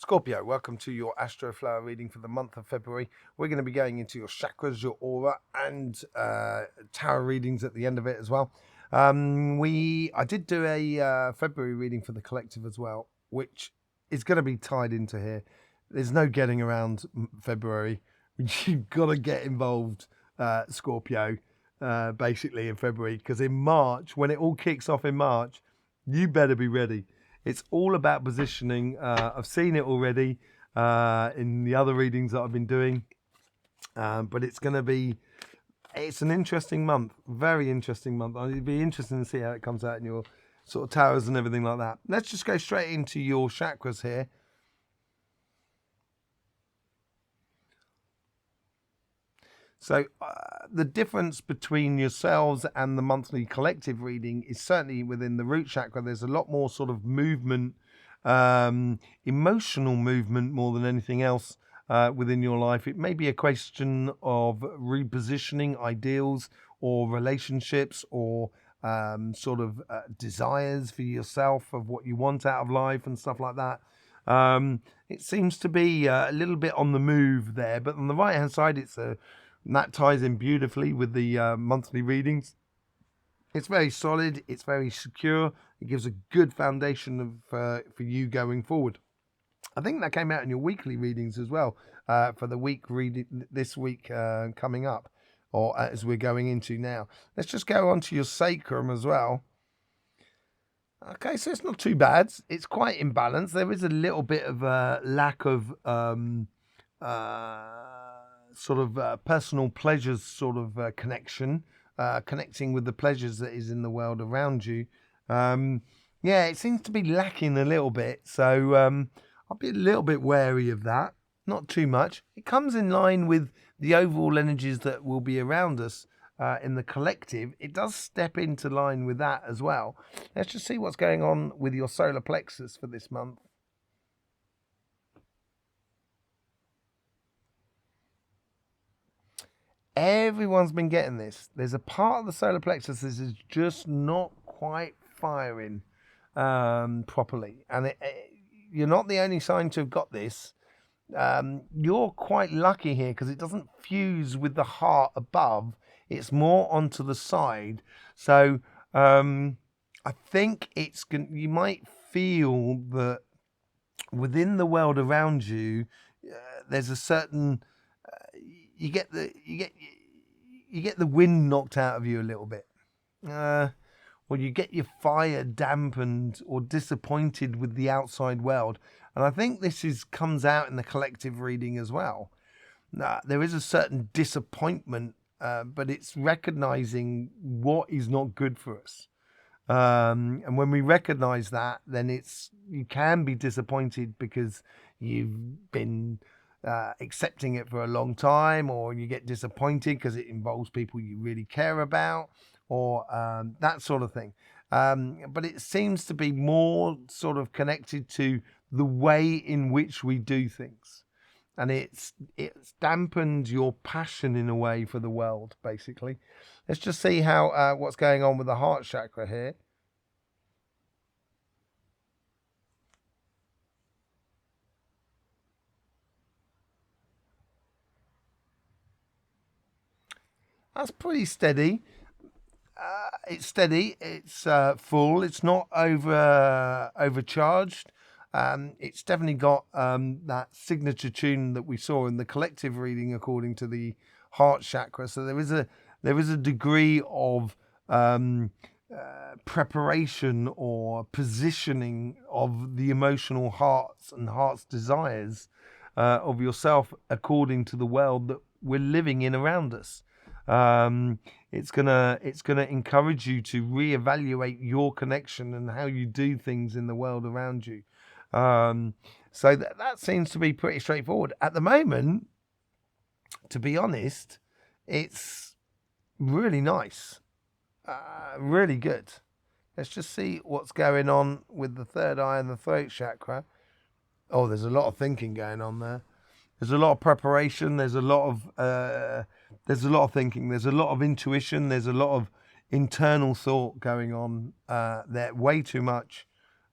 Scorpio, welcome to your Astroflower reading for the month of February. We're going to be going into your chakras, your aura, and tarot readings at the end of it as well. I did do a February reading for the collective as well, which is going to be tied into here. There's no getting around February. You've got to get involved, Scorpio, basically in February, because in March, when it all kicks off in March, you better be ready. It's all about positioning. I've seen it already in the other readings that I've been doing, but it's an interesting month, very interesting month. It'd be interesting to see how it comes out in your sort of towers and everything like that. Let's just go straight into your chakras here. So the difference between yourselves and the monthly collective reading is certainly within the root chakra. There's a lot more sort of movement, emotional movement more than anything else within your life. It may be a question of repositioning ideals or relationships or desires for yourself of what you want out of life and stuff like that. It seems to be a little bit on the move there, but on the right hand side and that ties in beautifully with the monthly readings. It's very solid. It's very secure. It gives a good foundation for you going forward. I think that came out in your weekly readings as well for the week reading this week coming up, or as we're going into now. Let's just go on to your sacrum as well. Okay, so it's not too bad. It's quite imbalanced. There is a little bit of a lack of personal pleasures connection, connecting with the pleasures that is in the world around you. It seems to be lacking a little bit, so I'll be a little bit wary of that. Not too much. It comes in line with the overall energies that will be around us in the collective. It does step into line with that as well. Let's just see what's going on with your solar plexus for this month. Everyone's been getting this. There's a part of the solar plexus that is just not quite firing properly. And you're not the only sign to have got this. You're quite lucky here because it doesn't fuse with the heart above. It's more onto the side. So I think you might feel that within the world around you, there's a certain... You get the wind knocked out of you a little bit, or you get your fire dampened or disappointed with the outside world. And I think this comes out in the collective reading as well. There is a certain disappointment, but it's recognizing what is not good for us. And when we recognize that, then you can be disappointed because you've been accepting it for a long time, or you get disappointed because it involves people you really care about, or that sort of thing. But it seems to be more sort of connected to the way in which we do things. And it's dampened your passion in a way for the world, basically. Let's just see how what's going on with the heart chakra here. That's pretty steady. It's steady. It's full. It's not overcharged. It's definitely got that signature tune that we saw in the collective reading, according to the heart chakra. So there is a degree of preparation or positioning of the emotional hearts and heart's desires of yourself according to the world that we're living in around us. It's gonna encourage you to reevaluate your connection and how you do things in the world around you. So that seems to be pretty straightforward at the moment. To be honest, it's really nice, really good. Let's just see what's going on with the third eye and the throat chakra. Oh, there's a lot of thinking going on there. There's a lot of preparation. There's a lot of thinking. There's a lot of intuition. There's a lot of internal thought going on there. Way too much.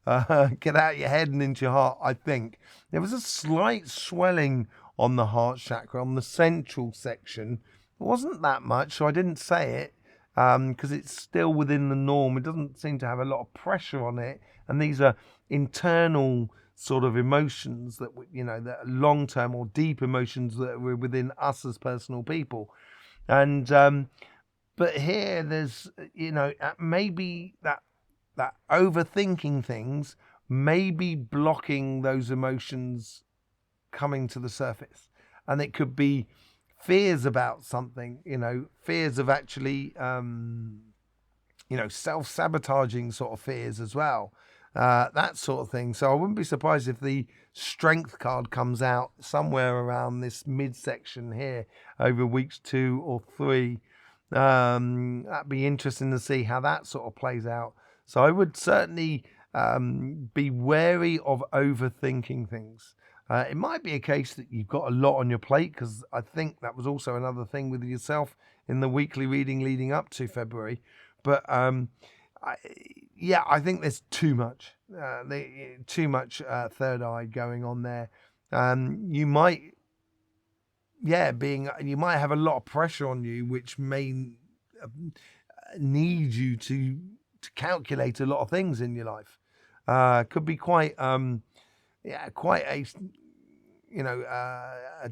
Get out your head and into your heart, I think. There was a slight swelling on the heart chakra, on the central section. It wasn't that much, so I didn't say it, because it's still within the norm. It doesn't seem to have a lot of pressure on it. And these are internal sort of emotions that, that are long-term or deep emotions that are within us as personal people. And but here there's, maybe that overthinking things may be blocking those emotions coming to the surface. And it could be fears about something, fears of actually, self-sabotaging sort of fears as well. That sort of thing. So I wouldn't be surprised if the strength card comes out somewhere around this midsection here over weeks 2 or 3. That'd be interesting to see how that sort of plays out. So I would certainly be wary of overthinking things. It might be a case that you've got a lot on your plate, because I think that was also another thing with yourself in the weekly reading leading up to February. But I think there's too much, third eye going on there. You might have a lot of pressure on you, which may need you to calculate a lot of things in your life. Could be quite a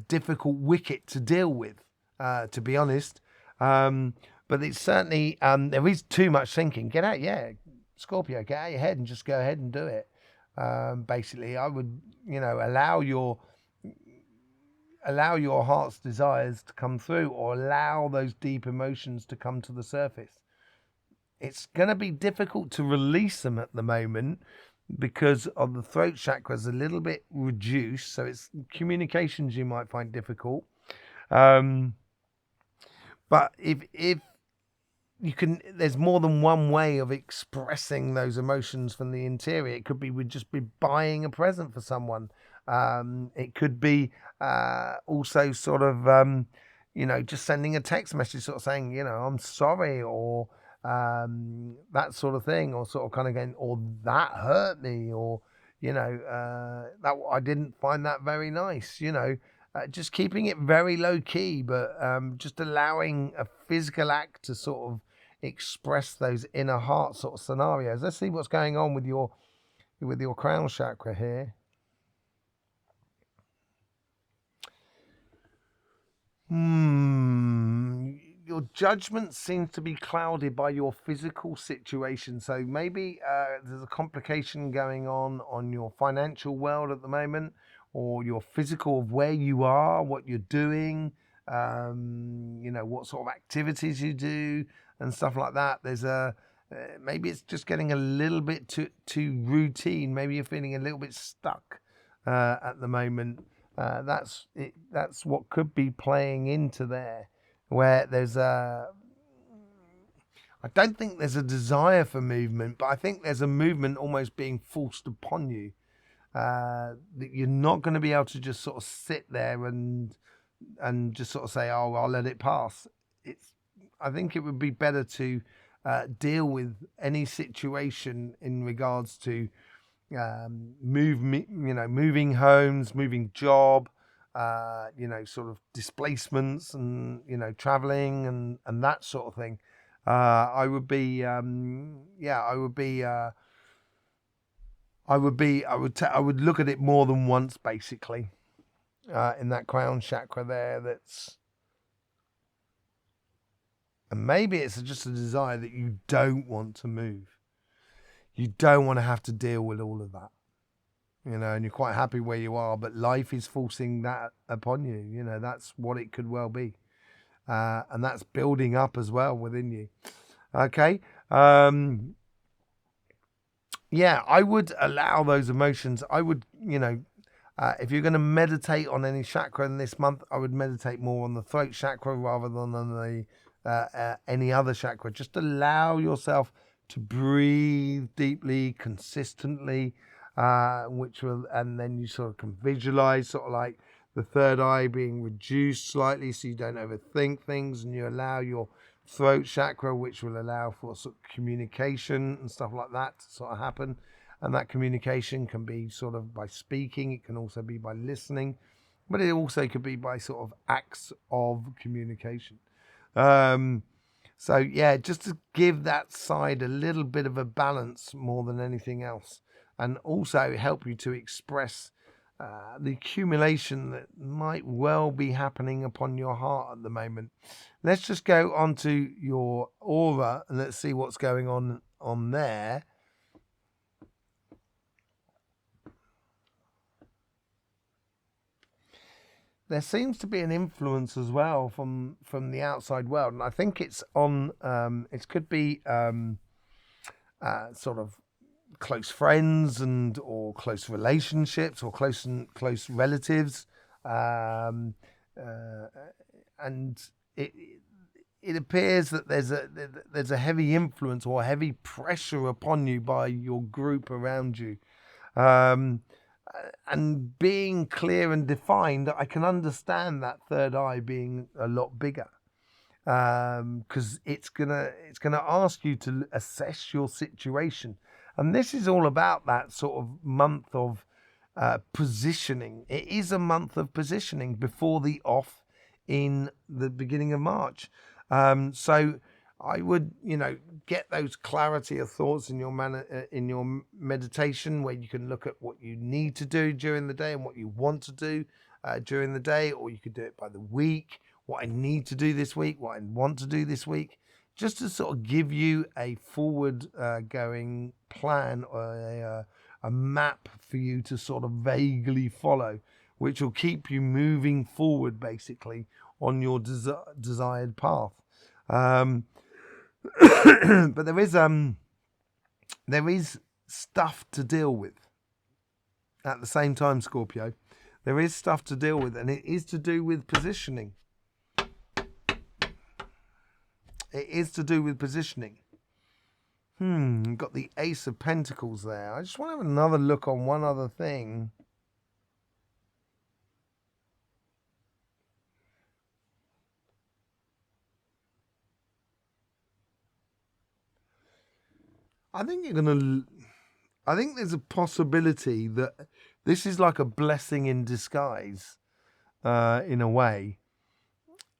difficult wicket to deal with, to be honest. But it's certainly, there is too much thinking. Get out, Scorpio, get out your head and just go ahead and do it. Basically, I would, allow your heart's desires to come through, or allow those deep emotions to come to the surface. It's going to be difficult to release them at the moment because of the throat chakra is a little bit reduced. So it's communications you might find difficult. But if you can, there's more than one way of expressing those emotions from the interior. It could be just be buying a present for someone. It could be also sort of, just sending a text message sort of saying, I'm sorry, or that sort of thing, or sort of kind of going, or that hurt me, or, that I didn't find that very nice, just keeping it very low key, but just allowing a physical act to sort of express those inner heart sort of scenarios. Let's see what's going on with your crown chakra here. Your judgment seems to be clouded by your physical situation. So maybe there's a complication going on your financial world at the moment, or your physical of where you are, what you're doing, what sort of activities you do and stuff like that. There's maybe it's just getting a little bit too routine. Maybe you're feeling a little bit stuck at the moment. That's what could be playing into there, where there's I don't think there's a desire for movement, but I think there's a movement almost being forced upon you, that you're not going to be able to just sort of sit there and just sort of say, oh, I'll let it pass. I think it would be better to deal with any situation in regards to moving homes, moving job, sort of displacements, and traveling and that sort of thing. I would look at it more than once, basically, in that crown chakra there. And maybe it's just a desire that you don't want to move. You don't want to have to deal with all of that, and you're quite happy where you are, but life is forcing that upon you. That's what it could well be. And that's building up as well within you. Okay. I would allow those emotions. I would, if you're going to meditate on any chakra in this month, I would meditate more on the throat chakra rather than on the any other chakra. Just allow yourself to breathe deeply, consistently, and then you sort of can visualize sort of like the third eye being reduced slightly, so you don't overthink things, and you allow your throat chakra, which will allow for sort of communication and stuff like that to sort of happen. And that communication can be sort of by speaking. It can also be by listening, but it also could be by sort of acts of communication. So yeah, just to give that side a little bit of a balance more than anything else, and also help you to express the accumulation that might well be happening upon your heart at the moment. Let's just go onto your aura and let's see what's going on there. There seems to be an influence as well from the outside world, and I think it's on. It could be sort of close friends or close relationships or close relatives, and it appears that there's a heavy influence or heavy pressure upon you by your group around you. And being clear and defined, I can understand that third eye being a lot bigger, because it's gonna ask you to assess your situation, and this is all about that sort of month of positioning. It is a month of positioning before the off in the beginning of March. So I would, get those clarity of thoughts in your meditation, where you can look at what you need to do during the day and what you want to do during the day, or you could do it by the week. What I need to do this week, what I want to do this week, just to sort of give you a forward going plan or a map for you to sort of vaguely follow, which will keep you moving forward basically on your desired path. But there is stuff to deal with at the same time, Scorpio. There is stuff to deal with, and it is to do with positioning. It is to do with positioning. Got the Ace of Pentacles there. I just want to have another look on one other thing. I think there's a possibility that this is like a blessing in disguise, in a way.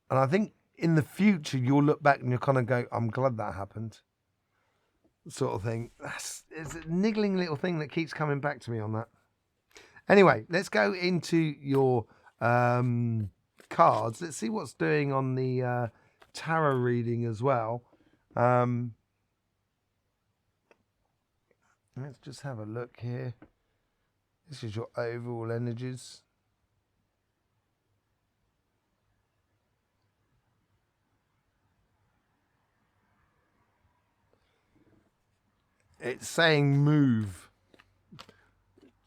And I think in the future you'll look back and you'll kind of go, I'm glad that happened, sort of thing. It's a niggling little thing that keeps coming back to me on that. Anyway, let's go into your cards. Let's see what's doing on the tarot reading as well. Let's just have a look here. This is your overall energies. It's saying move.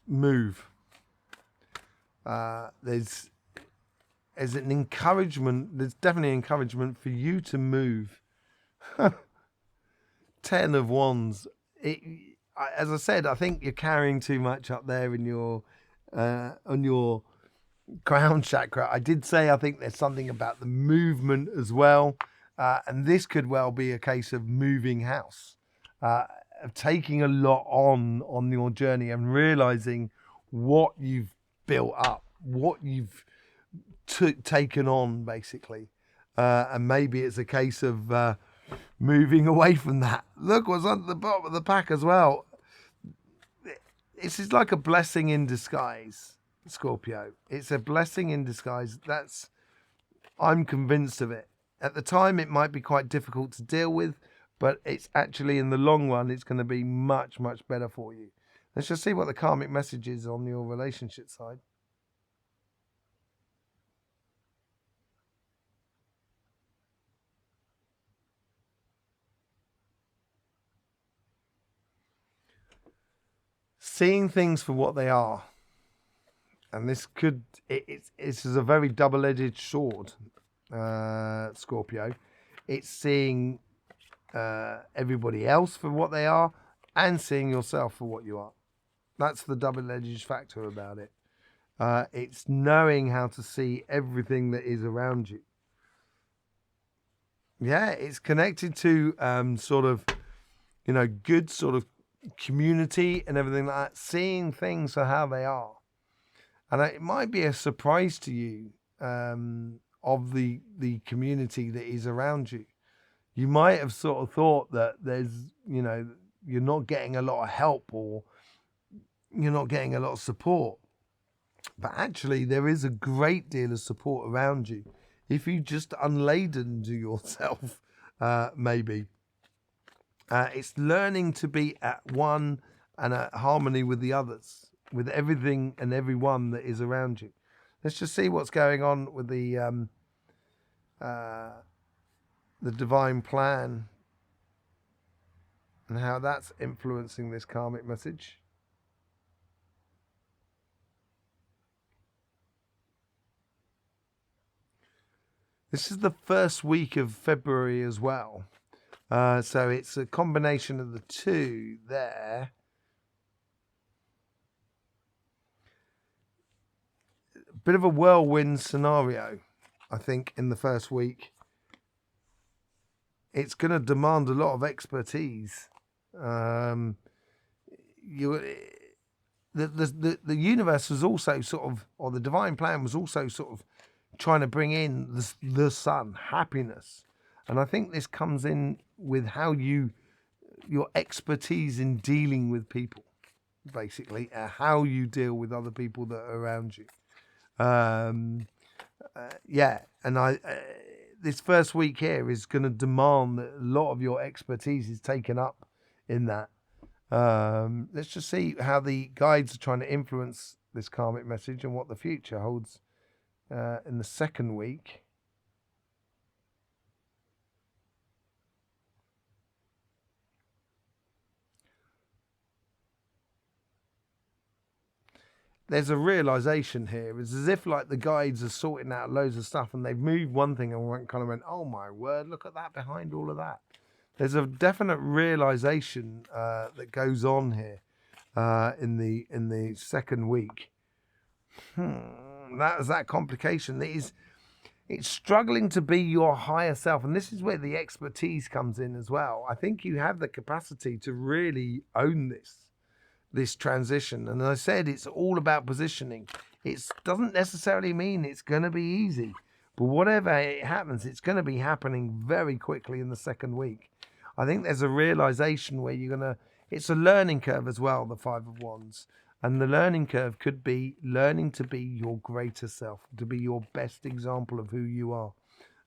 Move. There's an encouragement. There's definitely encouragement for you to move. 10 of Wands. As I said, I think you're carrying too much up there in your on your crown chakra. I did say I think there's something about the movement as well, and this could well be a case of moving house, of taking a lot on your journey and realizing what you've built up, what you've taken on, basically, and maybe it's a case of moving away from that. Look what's on the bottom of the pack as well. This is like a blessing in disguise, Scorpio. It's a blessing in disguise. I'm convinced of it. At the time, it might be quite difficult to deal with, but it's actually, in the long run, it's going to be much, much better for you. Let's just see what the karmic message is on your relationship side. Seeing things for what they are. And this this is a very double-edged sword, Scorpio. It's seeing everybody else for what they are and seeing yourself for what you are. That's the double-edged factor about it. It's knowing how to see everything that is around you. Yeah, it's connected to sort of, good sort of community and everything like that, seeing things for how they are. And it might be a surprise to you of the community that is around you. You might have sort of thought that there's, you're not getting a lot of help or you're not getting a lot of support. But actually, there is a great deal of support around you. If you just unladen to yourself, maybe. It's learning to be at one and at harmony with the others, with everything and everyone that is around you. Let's just see what's going on with the divine plan and how that's influencing this karmic message. This is the first week of February as well. So it's a combination of the two there. Bit of a whirlwind scenario, I think, in the first week. It's going to demand a lot of expertise. The universe was also sort of, or the divine plan was also sort of trying to bring in the sun, happiness. And I think this comes in with how your expertise in dealing with people, basically, how you deal with other people that are around you. And this first week here is going to demand that a lot of your expertise is taken up in that. Let's just see how the guides are trying to influence this karmic message and what the future holds in the second week. There's a realization here. It's as if like the guides are sorting out loads of stuff and they've moved one thing and kind of went, oh my word, look at that behind all of that. There's a definite realization that goes on here in the second week. That complication. It's struggling to be your higher self. And this is where the expertise comes in as well. I think you have the capacity to really own this transition. And as I said, it's all about positioning. It doesn't necessarily mean it's going to be easy. But whatever it happens, it's going to be happening very quickly in the second week. I think there's a realization where it's a learning curve as well, the Five of Wands. And the learning curve could be learning to be your greater self, to be your best example of who you are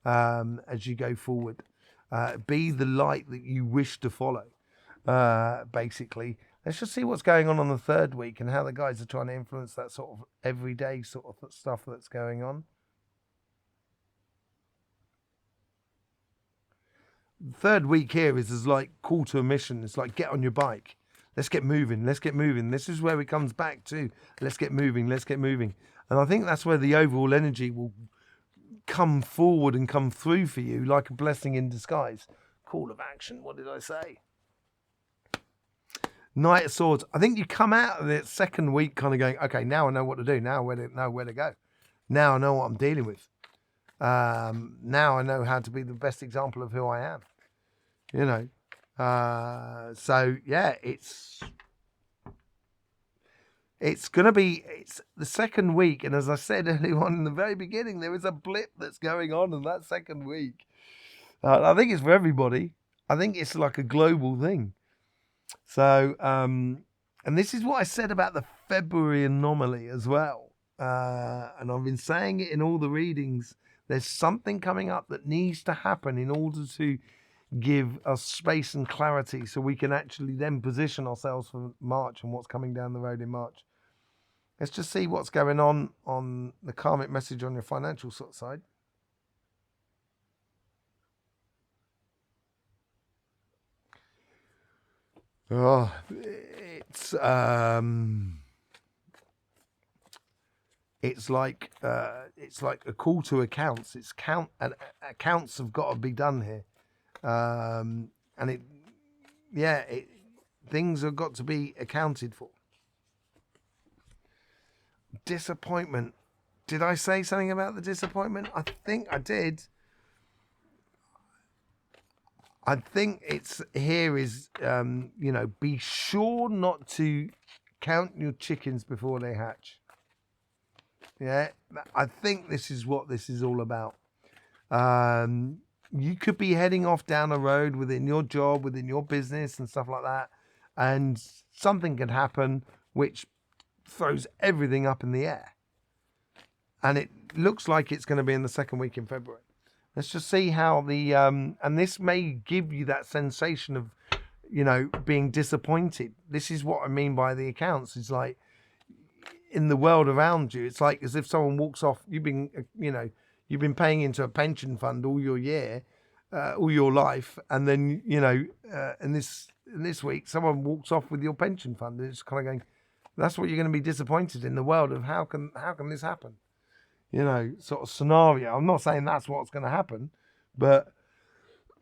as you go forward. Be the light that you wish to follow, basically. Let's just see what's going on the third week and how the guys are trying to influence that sort of everyday sort of stuff that's going on. The third week here is like call to a mission. It's like get on your bike. Let's get moving. Let's get moving. This is where it comes back to. Let's get moving. Let's get moving. And I think that's where the overall energy will come forward and come through for you like a blessing in disguise. Call of action. What did I say? Knight of Swords. I think you come out of the second week kind of going, okay, now I know what to do. Now I know where to go. Now I know what I'm dealing with. Now I know how to be the best example of who I am. So yeah, it's the second week, and as I said earlier on in the very beginning, there is a blip that's going on in that second week. I think it's for everybody. I think it's like a global thing. So, and this is what I said about the February anomaly as well. And I've been saying it in all the readings. There's something coming up that needs to happen in order to give us space and clarity so we can actually then position ourselves for March and what's coming down the road in March. Let's just see what's going on the karmic message on your financial sort of side. Oh, it's like a call to accounts. Accounts have got to be done here. Things have got to be accounted for. Disappointment. Did I say something about the disappointment? I think I did. I think it's here is, you know, be sure not to count your chickens before they hatch. Yeah, I think this is what this is all about. You could be heading off down a road within your job, within your business and stuff like that, and something could happen which throws everything up in the air. And it looks like it's going to be in the second week in February. Let's just see how the, and this may give you that sensation of, you know, being disappointed. This is what I mean by the accounts. It's like in the world around you, it's like as if someone walks off, you've been, you know, you've been paying into a pension fund all your year, all your life. And then, you know, in this week, someone walks off with your pension fund. And it's kind of going, that's what you're going to be disappointed in the world of how can this happen? You know, sort of scenario. I'm not saying that's what's going to happen, but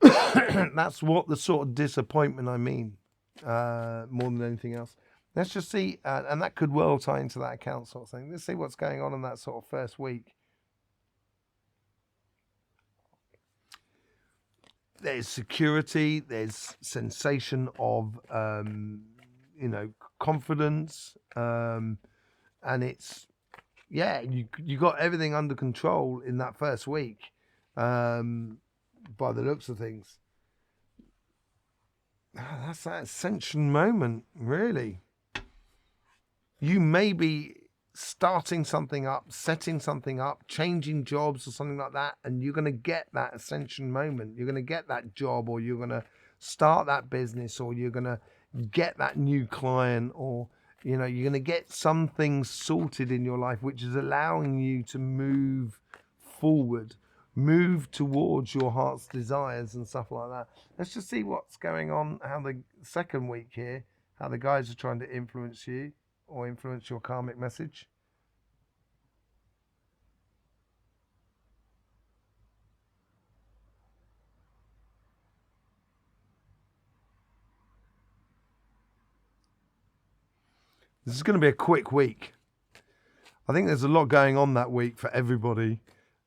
that's what the sort of disappointment I mean, more than anything else. Let's just see, and that could well tie into that account sort of thing. Let's see what's going on in that sort of first week. There's security, there's sensation of, you know, confidence, and it's, yeah, you got everything under control in that first week, by the looks of things. That's that ascension moment, really. You may be starting something up, setting something up, changing jobs or something like that, and you're going to get that ascension moment. You're going to get that job, or you're going to start that business, or you're going to get that new client, or, you know, you're going to get something sorted in your life which is allowing you to move forward, move towards your heart's desires and stuff like that. Let's just see what's going on, how the second week here, how the guys are trying to influence you or influence your karmic message. This is going to be a quick week. I think there's a lot going on that week for everybody.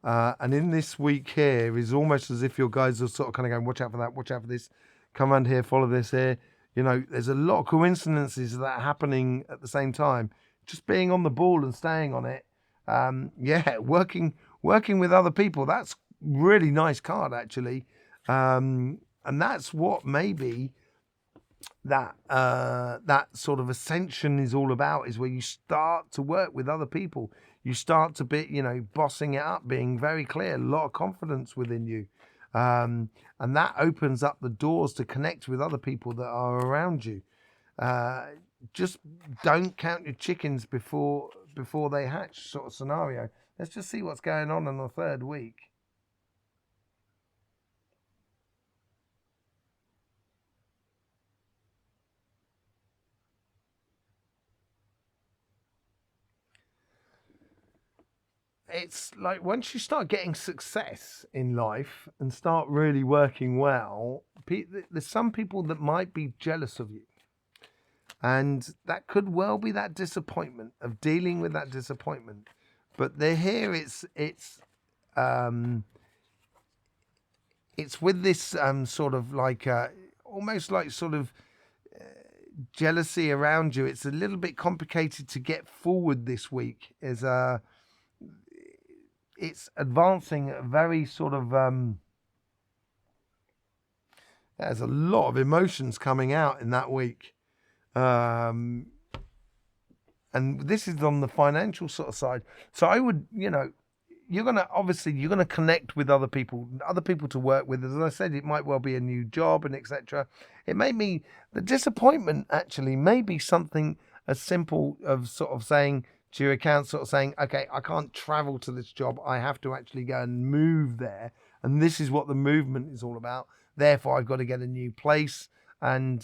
And in this week here is almost as if your guys are sort of kind of going, watch out for that, watch out for this, come around here, follow this here. You know, there's a lot of coincidences that are happening at the same time. Just being on the ball and staying on it. Yeah, working with other people. That's really nice card, actually. And that's what maybe that sort of ascension is all about, is where you start to work with other people. You start to be, you know, bossing it up, being very clear, a lot of confidence within you. And that opens up the doors to connect with other people that are around you. Just don't count your chickens before they hatch, sort of scenario. Let's just see what's going on in the third week. It's like once you start getting success in life and start really working well, there's some people that might be jealous of you. And that could well be that disappointment of dealing with that disappointment. But they're here, it's with this sort of like almost like sort of jealousy around you. It's a little bit complicated to get forward this week. It's advancing at a very sort of there's a lot of emotions coming out in that week. And this is on the financial sort of side. So I would, you know, you're going to connect with other people to work with. As I said, it might well be a new job and etc. It may be the disappointment actually may be something as simple of sort of saying to your account, sort of saying, okay, I can't travel to this job. I have to actually go and move there. And this is what the movement is all about. Therefore, I've got to get a new place. And,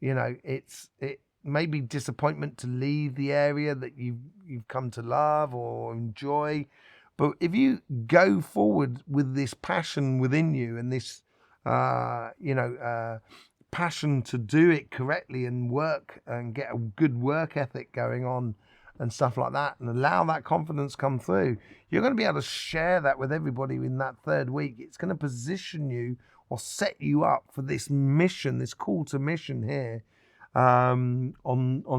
you know, it may be disappointment to leave the area that you've come to love or enjoy. But if you go forward with this passion within you and this, passion to do it correctly and work and get a good work ethic going on and stuff like that, and allow that confidence come through, you're going to be able to share that with everybody in that third week. It's going to position you or set you up for this mission, this call to mission here, on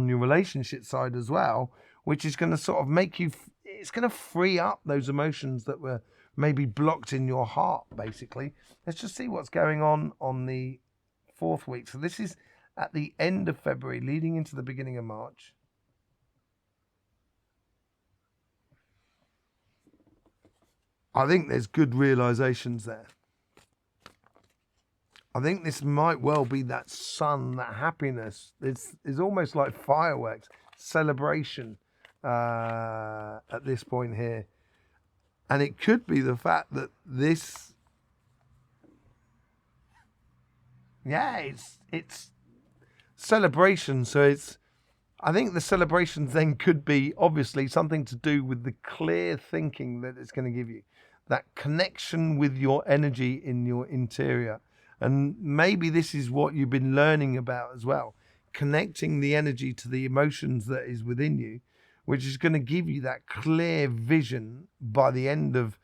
your relationship side as well, which is going to sort of make you, it's going to free up those emotions that were maybe blocked in your heart, basically. Let's just see what's going on the 4th week. So this is at the end of February, leading into the beginning of March. I think there's good realizations there. I think this might well be that sun, that happiness. It's almost like fireworks, celebration at this point here. And it could be the fact that this, it's celebration. So I think the celebration then could be obviously something to do with the clear thinking that it's going to give you. That connection with your energy in your interior. And maybe this is what you've been learning about as well. Connecting the energy to the emotions that is within you, which is going to give you that clear vision by the end of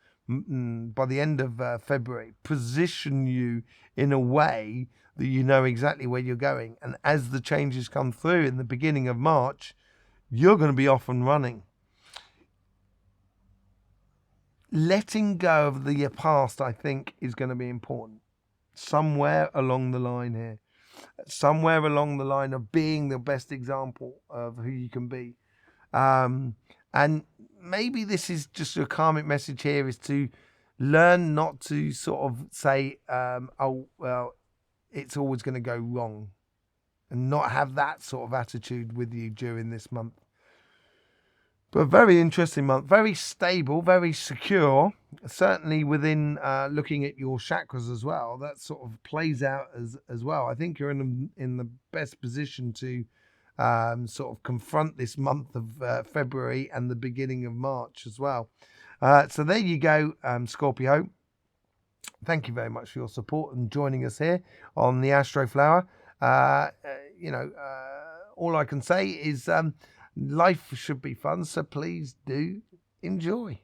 February. Position you in a way that you know exactly where you're going. And as the changes come through in the beginning of March, you're going to be off and running. Letting go of the past, I think, is going to be important. Somewhere along the line here. Somewhere along the line of being the best example of who you can be. And maybe this is just a karmic message here, is to learn not to sort of say, oh, well, it's always going to go wrong. And not have that sort of attitude with you during this month. But a very interesting month, very stable, very secure, certainly within looking at your chakras as well. That sort of plays out as well. I think you're in the best position to sort of confront this month of February and the beginning of March as well. So there you go, Scorpio. Thank you very much for your support and joining us here on the Astroflower. All I can say is life should be fun, so please do enjoy.